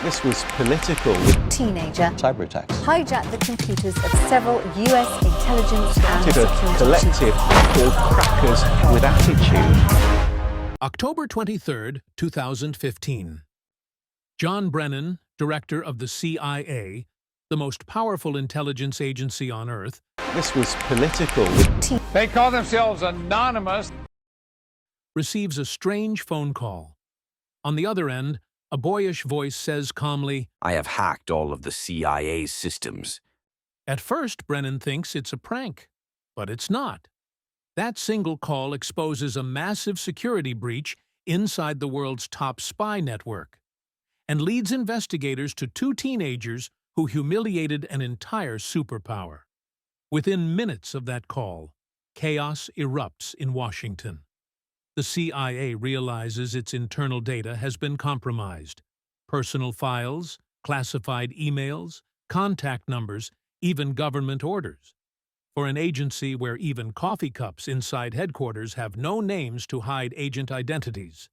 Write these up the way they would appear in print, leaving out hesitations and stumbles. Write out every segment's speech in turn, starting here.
This was political. Teenager Cyber attacks. hijacked the computers of several US intelligence and Started a security collective called Crackers With Attitude. October 23, 2015. John Brennan, director of the CIA, the most powerful intelligence agency on Earth. This was political. They call themselves anonymous. Receives a strange phone call. On the other end, a boyish voice says calmly, "I have hacked all of the CIA's systems." At first, Brennan thinks it's a prank, but it's not. That single call exposes a massive security breach inside the world's top spy network and leads investigators to two teenagers who humiliated an entire superpower. Within minutes of that call, chaos erupts in Washington. The CIA realizes its internal data has been compromised. Personal files, classified emails, contact numbers, even government orders. For an agency where even coffee cups inside headquarters have no names to hide agent identities.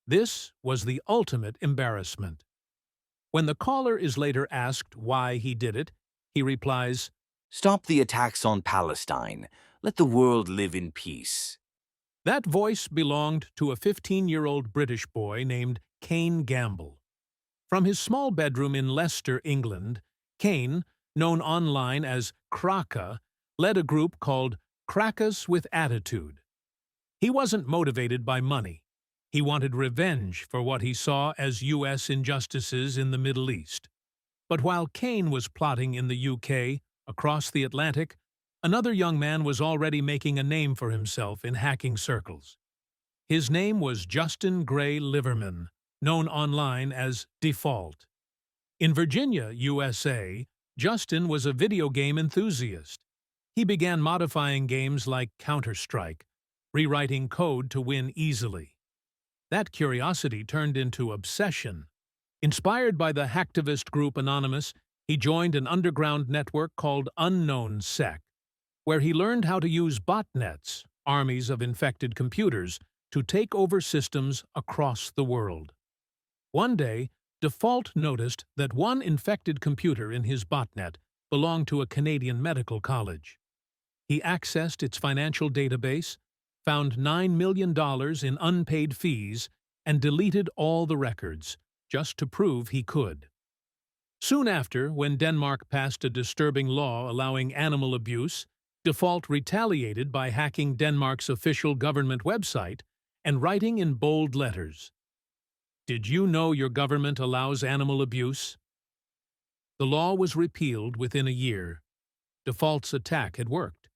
This was the ultimate embarrassment. When the caller is later asked why he did it, he replies, "Stop the attacks on Palestine. Let the world live in peace." That voice belonged to a 15-year-old British boy named Kane Gamble. From his small bedroom in Leicester, England, Kane, known online as Cracka, led a group called Crackas With Attitude. He wasn't motivated by money. He wanted revenge for what he saw as U.S. injustices in the Middle East. But while Kane was plotting in the UK, across the Atlantic, another young man was already making a name for himself in hacking circles. His name was Justin Gray Liverman, known online as Default. In Virginia, USA, Justin was a video game enthusiast. He began modifying games like Counter-Strike, rewriting code to win easily. That curiosity turned into obsession. Inspired by the hacktivist group Anonymous, he joined an underground network called Unknown Sec, where he learned how to use botnets, armies of infected computers, to take over systems across the world. One day, Default noticed that one infected computer in his botnet belonged to a Canadian medical college. He accessed its financial database, found $9 million in unpaid fees, and deleted all the records, just to prove he could. Soon after, when Denmark passed a disturbing law allowing animal abuse, Default retaliated by hacking Denmark's official government website and writing in bold letters, "Did you know your government allows animal abuse?" The law was repealed within a year. Default's attack had worked.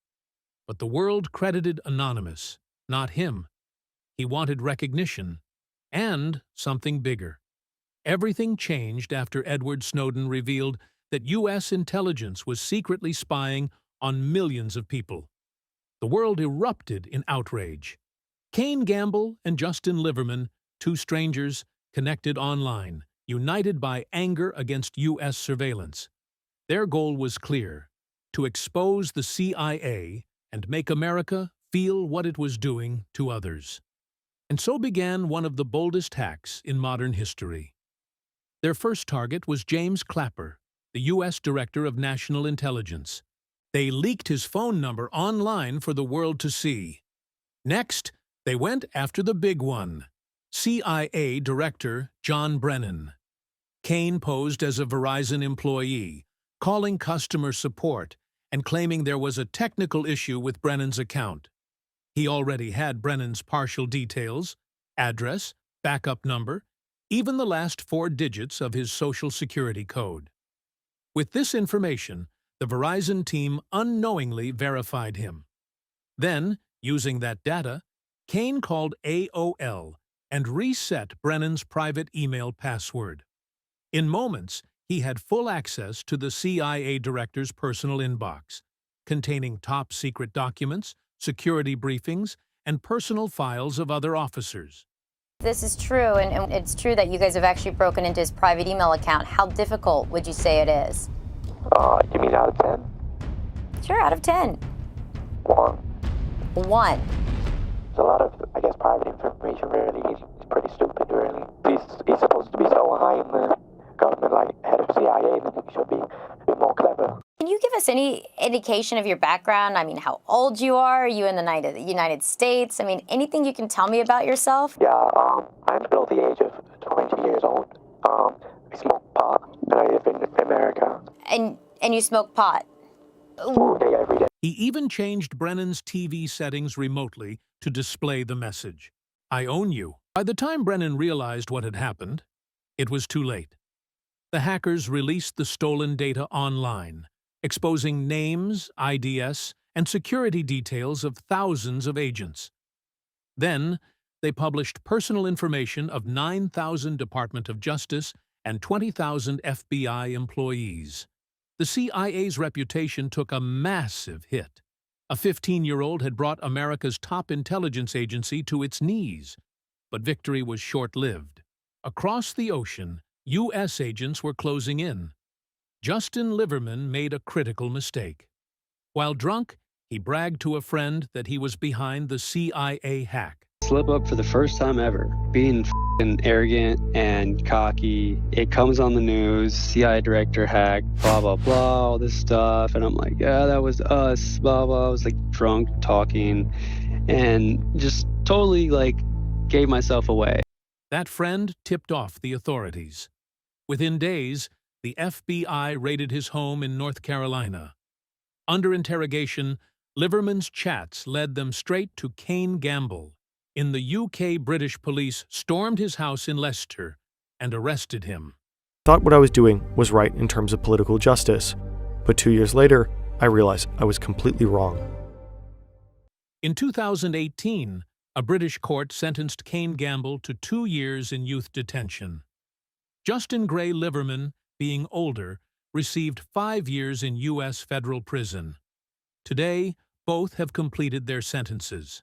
But the world credited Anonymous, not him. He wanted recognition, and something bigger. Everything changed after Edward Snowden revealed that U.S. intelligence was secretly spying on millions of people. The world erupted in outrage. Kane Gamble and Justin Liverman, two strangers, connected online, united by anger against U.S. surveillance. Their goal was clear: to expose the CIA and make America feel what it was doing to others. And so began one of the boldest hacks in modern history. Their first target was James Clapper, the U.S. Director of National Intelligence. They leaked his phone number online for the world to see. Next, they went after the big one, CIA Director John Brennan. Kane posed as a Verizon employee, calling customer support and claiming there was a technical issue with Brennan's account. He already had Brennan's partial details, address, backup number, even the last 4 digits of his Social Security code. With this information, the Verizon team unknowingly verified him. Then, using that data, Kane called AOL and reset Brennan's private email password. In moments, he had full access to the CIA director's personal inbox, containing top-secret documents, security briefings, and personal files of other officers. This is true, and it's true that you guys have actually broken into his private email account. How difficult would you say it is? You mean out of 10? Sure, out of 10. 1. 1. There's a lot of, I guess, private information, really. He's pretty stupid, really. He's supposed to be so high in the government should be a bit more clever. Can you give us any indication of your background? I mean, how old you are? Are you in the United States? I mean, anything you can tell me about yourself? Yeah, I'm below the age of 20 years old. I smoke pot, and I live in America. And you smoke pot? All day, every day. He even changed Brennan's TV settings remotely to display the message, "I own you." By the time Brennan realized what had happened, it was too late. The hackers released the stolen data online, exposing names, IDs, and security details of thousands of agents. Then, they published personal information of 9,000 Department of Justice and 20,000 FBI employees. The CIA's reputation took a massive hit. A 15-year-old had brought America's top intelligence agency to its knees, but victory was short-lived. Across the ocean, U.S. agents were closing in. Justin Liverman made a critical mistake. While drunk, he bragged to a friend that he was behind the CIA hack. Slip up for the first time ever. Being f***ing arrogant and cocky. It comes on the news, CIA Director hack, blah, blah, blah, all this stuff. And I'm like, yeah, that was us, blah, blah. I was like drunk, talking, and just totally like gave myself away. That friend tipped off the authorities. Within days, the FBI raided his home in North Carolina. Under interrogation, Liverman's chats led them straight to Kane Gamble. In the UK, British police stormed his house in Leicester and arrested him. Thought what I was doing was right in terms of political justice, but 2 years later, I realized I was completely wrong. In 2018, a British court sentenced Kane Gamble to 2 years in youth detention. Justin Gray Liverman, being older, received 5 years in U.S. federal prison. Today, both have completed their sentences.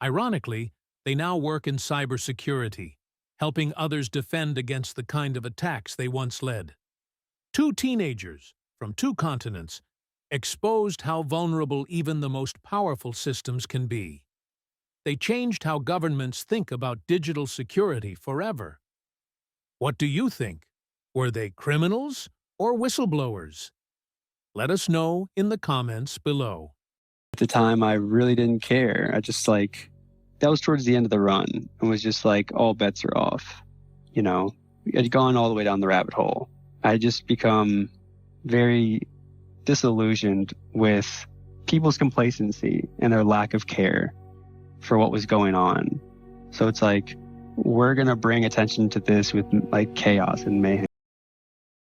Ironically, they now work in cybersecurity, helping others defend against the kind of attacks they once led. Two teenagers from two continents exposed how vulnerable even the most powerful systems can be. They changed how governments think about digital security forever. What do you think? Were they criminals or whistleblowers? Let us know in the comments below. At the time, I really didn't care. I just that was towards the end of the run. It was just like, all bets are off. You know, I'd gone all the way down the rabbit hole. I just become very disillusioned with people's complacency and their lack of care for what was going on. So it's like, we're going to bring attention to this with like chaos and mayhem.